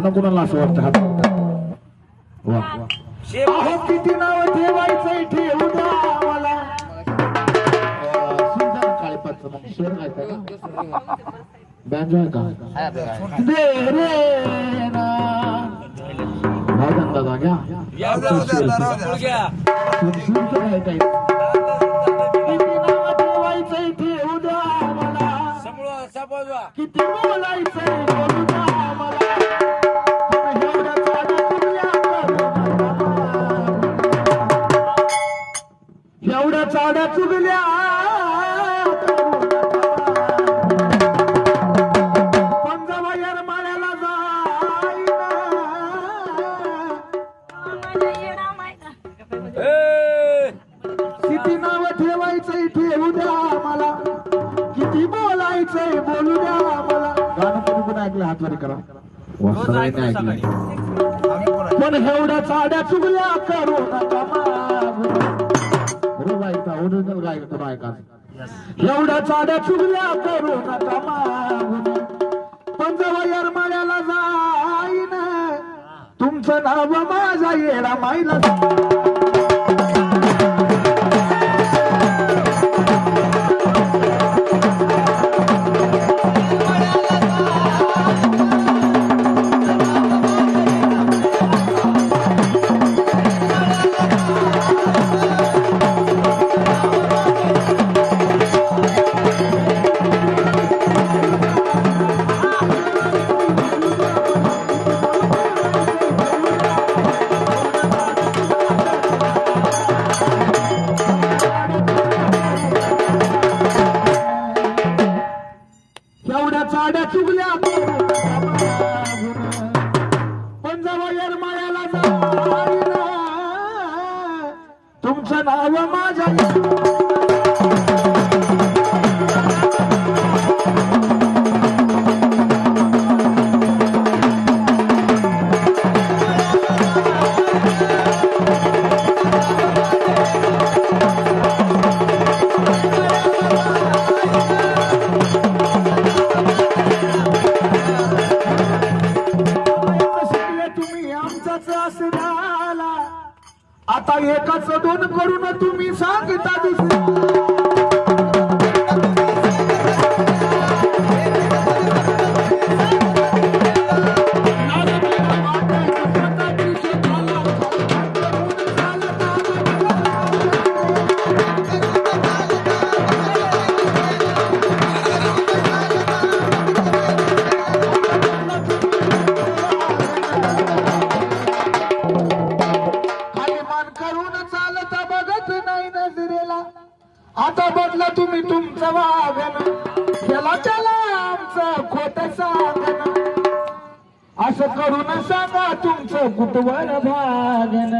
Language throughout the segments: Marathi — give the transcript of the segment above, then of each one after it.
कुणा कुणाला असं वाटतं हात वा अहो किती नाव ठेवायचं ठेवू द्या मला सुंदर काळीपाचं मग शेर गायचं का बँजो आहे का दे रे ना दादा घ्या किती नाव ठेवायचं ठेवू द्या मला किती बोलायचं बोलू द्या मला एवढ्या चाड्या चुकल्या पंजाबायर माळ्याला किती नाव ठेवायचंय ठेवू द्या मला किती बोलायचंय बोलू द्या मला गाणं कोणी कोणी ऐकलं हातवारी करा पण एवढ्या चाड्या चुकल्या करू नका ओरिजिनल गाय करून ऐका एवढ्या चाड्या चुकल्या करू नका मागून पंजाबायर माळ्याला जाईन तुमचं नाव माझा येडा माईला चाड्या चुकल्या पंजाबायर माळ्याला जाईन तुमचं नाव माझ्या आता एकाच दोन करून तुम्ही सांगता दुसरी आता बदला तुम्ही तुमचं वागण त्याला त्याला आमचं खोट सांगण असं करून सांगा तुमचं कुटवर भागन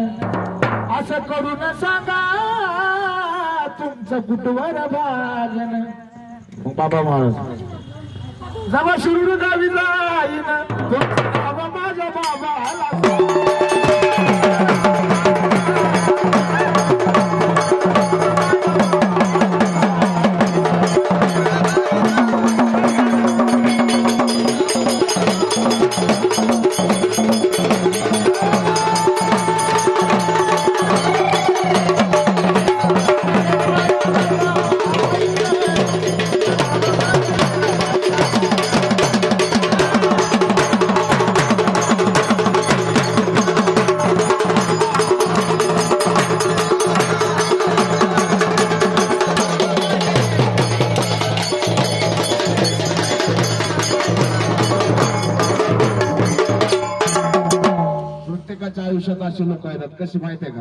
असं करून सांगा तुमचं कुटवर भागन बाबा महाराज जेव्हा शिरूर गावी जाईन बाबा माझ्या बाबाला आयुष्यात अशी लोक आहेत कशी माहिती आहे का